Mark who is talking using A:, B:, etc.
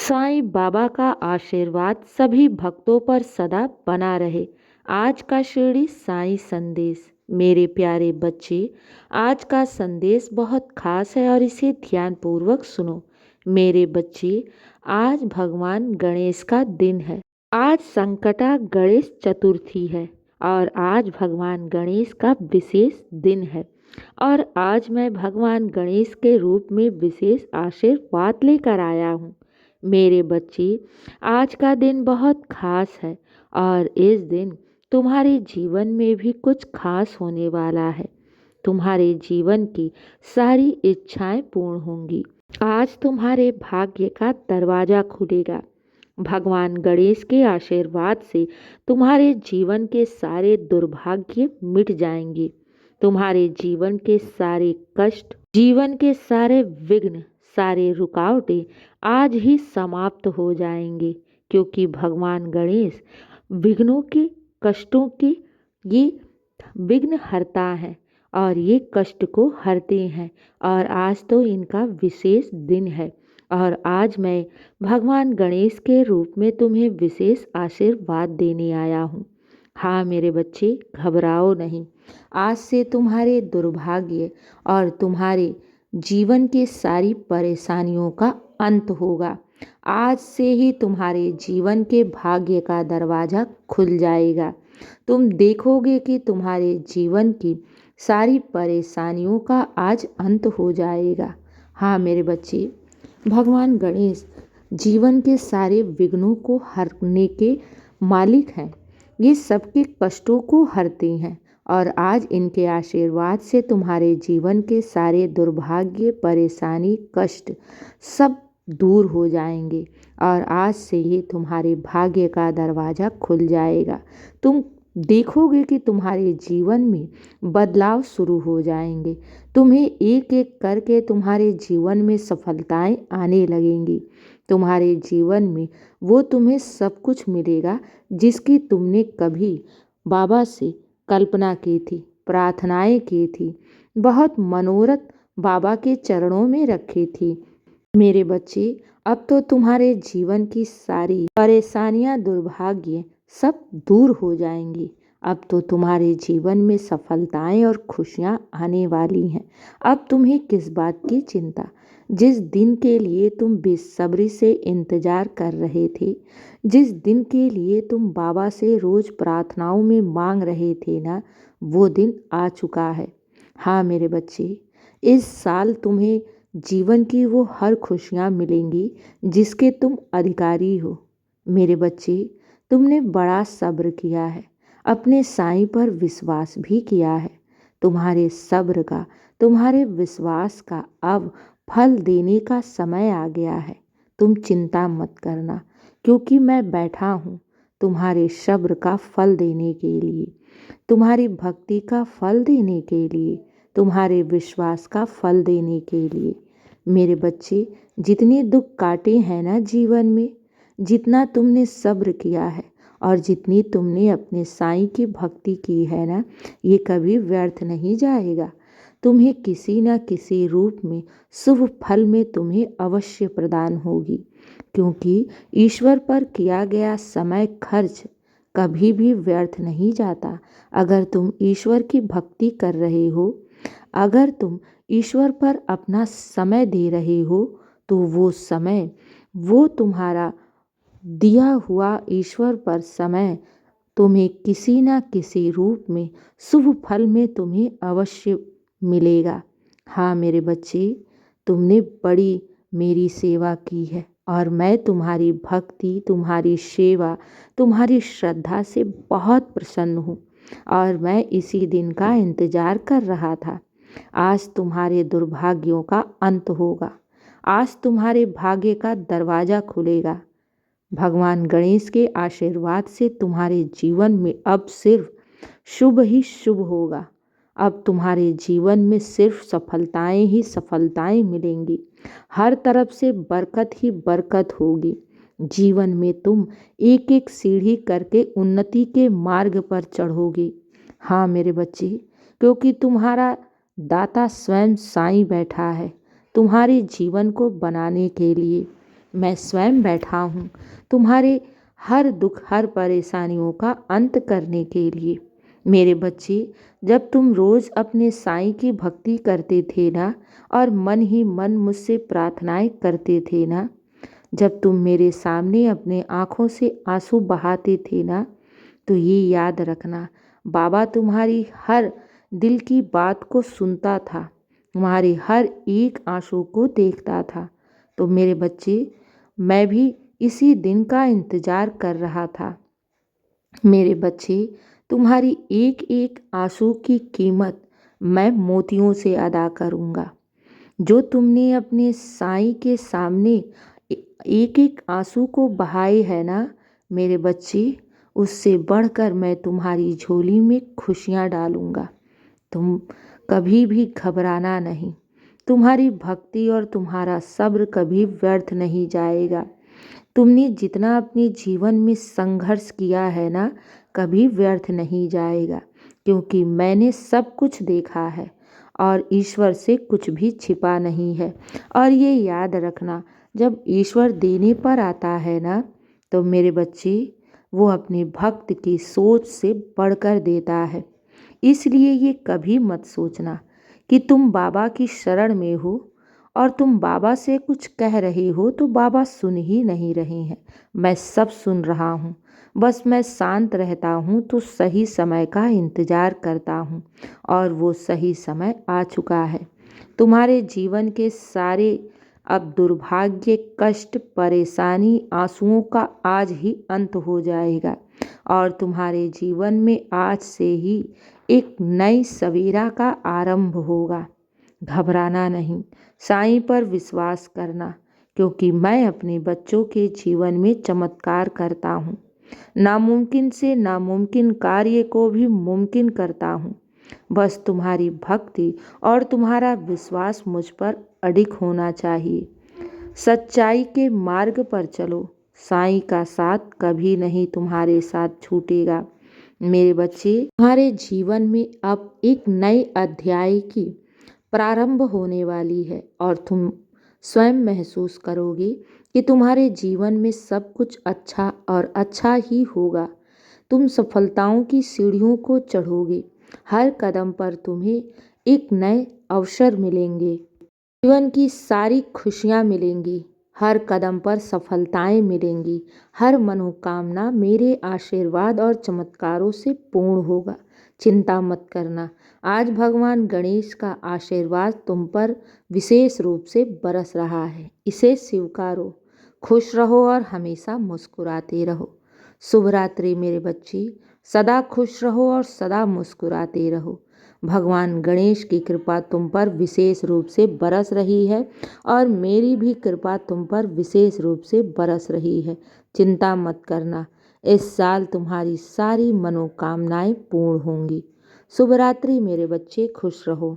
A: साईं बाबा का आशीर्वाद सभी भक्तों पर सदा बना रहे। आज का शिरडी साईं संदेश। मेरे प्यारे बच्चे, आज का संदेश बहुत खास है और इसे ध्यानपूर्वक सुनो। मेरे बच्चे, आज भगवान गणेश का दिन है। आज संकटा गणेश चतुर्थी है और आज भगवान गणेश का विशेष दिन है। और आज मैं भगवान गणेश के रूप में विशेष आशीर्वाद लेकर आया हूँ। मेरे बच्चे, आज का दिन बहुत खास है और इस दिन तुम्हारे जीवन में भी कुछ खास होने वाला है। तुम्हारे जीवन की सारी इच्छाएं पूर्ण होंगी। आज तुम्हारे भाग्य का दरवाजा खुलेगा। भगवान गणेश के आशीर्वाद से तुम्हारे जीवन के सारे दुर्भाग्य मिट जाएंगे। तुम्हारे जीवन के सारे कष्ट, जीवन के सारे विघ्न, सारे रुकावटें आज ही समाप्त हो जाएंगे, क्योंकि भगवान गणेश विघ्नों के, कष्टों के ये विघ्न हरता है और ये कष्ट को हरते हैं। और आज तो इनका विशेष दिन है और आज मैं भगवान गणेश के रूप में तुम्हें विशेष आशीर्वाद देने आया हूँ। हाँ मेरे बच्चे, घबराओ नहीं। आज से तुम्हारे दुर्भाग्य और तुम्हारे जीवन के सारी परेशानियों का अंत होगा। आज से ही तुम्हारे जीवन के भाग्य का दरवाज़ा खुल जाएगा। तुम देखोगे कि तुम्हारे जीवन की सारी परेशानियों का आज अंत हो जाएगा। हाँ मेरे बच्चे, भगवान गणेश जीवन के सारे विघ्नों को हरने के मालिक हैं। ये सबके कष्टों को हरते हैं और आज इनके आशीर्वाद से तुम्हारे जीवन के सारे दुर्भाग्य, परेशानी, कष्ट सब दूर हो जाएंगे और आज से ही तुम्हारे भाग्य का दरवाज़ा खुल जाएगा। तुम देखोगे कि तुम्हारे जीवन में बदलाव शुरू हो जाएंगे। तुम्हें एक एक करके तुम्हारे जीवन में सफलताएं आने लगेंगी। तुम्हारे जीवन में वो तुम्हें सब कुछ मिलेगा जिसकी तुमने कभी बाबा से कल्पना की थी, प्रार्थनाएं की थी, बहुत मनोरथ बाबा के चरणों में रखी थी। मेरे बच्चे, अब तो तुम्हारे जीवन की सारी परेशानियां, दुर्भाग्य सब दूर हो जाएंगी। अब तो तुम्हारे जीवन में सफलताएं और खुशियां आने वाली हैं। अब तुम्हें किस बात की चिंता? जिस दिन के लिए तुम बेसब्री से इंतजार कर रहे थे, जिस दिन के लिए तुम बाबा से रोज प्रार्थनाओं में मांग रहे थे ना, वो दिन आ चुका है। हाँ मेरे बच्चे, इस साल तुम्हें जीवन की वो हर खुशियाँ मिलेंगी जिसके तुम अधिकारी हो। मेरे बच्चे, तुमने बड़ा सब्र किया है, अपने साईं पर विश्वास भी किया है। तुम्हारे सब्र का, तुम्हारे विश्वास का अब फल देने का समय आ गया है। तुम चिंता मत करना, क्योंकि मैं बैठा हूँ तुम्हारे सब्र का फल देने के लिए, तुम्हारी भक्ति का फल देने के लिए, तुम्हारे विश्वास का फल देने के लिए। मेरे बच्चे, जितने दुख काटे हैं ना जीवन में, जितना तुमने सब्र किया है और जितनी तुमने अपने साईं की भक्ति की है ना, ये कभी व्यर्थ नहीं जाएगा। तुम्हें किसी न किसी रूप में शुभ फल में तुम्हें अवश्य प्रदान होगी, क्योंकि ईश्वर पर किया गया समय खर्च कभी भी व्यर्थ नहीं जाता। अगर तुम ईश्वर की भक्ति कर रहे हो, अगर तुम ईश्वर पर अपना समय दे रहे हो, तो वो समय, वो तुम्हारा दिया हुआ ईश्वर पर समय तुम्हें किसी न किसी रूप में शुभ फल में तुम्हें अवश्य मिलेगा। हाँ मेरे बच्चे, तुमने बड़ी मेरी सेवा की है और मैं तुम्हारी भक्ति, तुम्हारी सेवा, तुम्हारी श्रद्धा से बहुत प्रसन्न हूँ और मैं इसी दिन का इंतजार कर रहा था। आज तुम्हारे दुर्भाग्यों का अंत होगा। आज तुम्हारे भाग्य का दरवाज़ा खुलेगा। भगवान गणेश के आशीर्वाद से तुम्हारे जीवन में अब सिर्फ शुभ ही शुभ होगा। अब तुम्हारे जीवन में सिर्फ सफलताएं ही सफलताएं मिलेंगी। हर तरफ से बरकत ही बरकत होगी। जीवन में तुम एक एक सीढ़ी करके उन्नति के मार्ग पर चढ़ोगे। हाँ मेरे बच्चे, क्योंकि तुम्हारा दाता स्वयं साईं बैठा है तुम्हारे जीवन को बनाने के लिए। मैं स्वयं बैठा हूँ तुम्हारे हर दुख हर परेशानियों का अंत करने के लिए। मेरे बच्चे, जब तुम रोज़ अपने साईं की भक्ति करते थे ना और मन ही मन मुझसे प्रार्थनाएं करते थे ना, जब तुम मेरे सामने अपने आँखों से आंसू बहाते थे ना, तो ये याद रखना, बाबा तुम्हारी हर दिल की बात को सुनता था, तुम्हारे हर एक आंसू को देखता था। तो मेरे बच्चे, मैं भी इसी दिन का इंतज़ार कर रहा था। मेरे बच्चे, तुम्हारी एक एक आंसू की कीमत मैं मोतियों से अदा करूँगा। जो तुमने अपने साईं के सामने एक एक आंसू को बहाए है ना मेरे बच्चे, उससे बढ़कर मैं तुम्हारी झोली में खुशियाँ डालूँगा। तुम कभी भी घबराना नहीं। तुम्हारी भक्ति और तुम्हारा सब्र कभी व्यर्थ नहीं जाएगा। तुमने जितना अपने जीवन में संघर्ष किया है ना, कभी व्यर्थ नहीं जाएगा, क्योंकि मैंने सब कुछ देखा है और ईश्वर से कुछ भी छिपा नहीं है। और ये याद रखना, जब ईश्वर देने पर आता है ना, तो मेरे बच्चे, वो अपने भक्त की सोच से बढ़कर देता है। इसलिए ये कभी मत सोचना कि तुम बाबा की शरण में हो और तुम बाबा से कुछ कह रहे हो तो बाबा सुन ही नहीं रहे हैं। मैं सब सुन रहा हूँ, बस मैं शांत रहता हूँ तो सही समय का इंतज़ार करता हूँ, और वो सही समय आ चुका है। तुम्हारे जीवन के सारे अब दुर्भाग्य, कष्ट, परेशानी, आंसुओं का आज ही अंत हो जाएगा और तुम्हारे जीवन में आज से ही एक नई सवेरा का आरंभ होगा। घबराना नहीं, साईं पर विश्वास करना, क्योंकि मैं अपने बच्चों के जीवन में चमत्कार करता हूँ। नामुमकिन से नामुमकिन कार्य को भी मुमकिन करता हूँ। बस तुम्हारी भक्ति और तुम्हारा विश्वास मुझ पर अडिग होना चाहिए। सच्चाई के मार्ग पर चलो, साईं का साथ कभी नहीं तुम्हारे साथ छूटेगा। मेरे बच्चे, तुम्हारे जीवन में अब एक नए अध्याय की प्रारंभ होने वाली है और तुम स्वयं महसूस करोगे कि तुम्हारे जीवन में सब कुछ अच्छा और अच्छा ही होगा। तुम सफलताओं की सीढ़ियों को चढ़ोगे, हर कदम पर तुम्हें एक नए अवसर मिलेंगे, जीवन की सारी खुशियाँ मिलेंगी, हर कदम पर सफलताएं मिलेंगी, हर मनोकामना मेरे आशीर्वाद और चमत्कारों से पूर्ण होगा। चिंता मत करना, आज भगवान गणेश का आशीर्वाद तुम पर विशेष रूप से बरस रहा है। इसे स्वीकारो, खुश रहो और हमेशा मुस्कुराते रहो। शुभ रात्रि मेरे बच्चे, सदा खुश रहो और सदा मुस्कुराते रहो। भगवान गणेश की कृपा तुम पर विशेष रूप से बरस रही है और मेरी भी कृपा तुम पर विशेष रूप से बरस रही है। चिंता मत करना, इस साल तुम्हारी सारी मनोकामनाएं पूर्ण होंगी। शुभ रात्रि मेरे बच्चे, खुश रहो।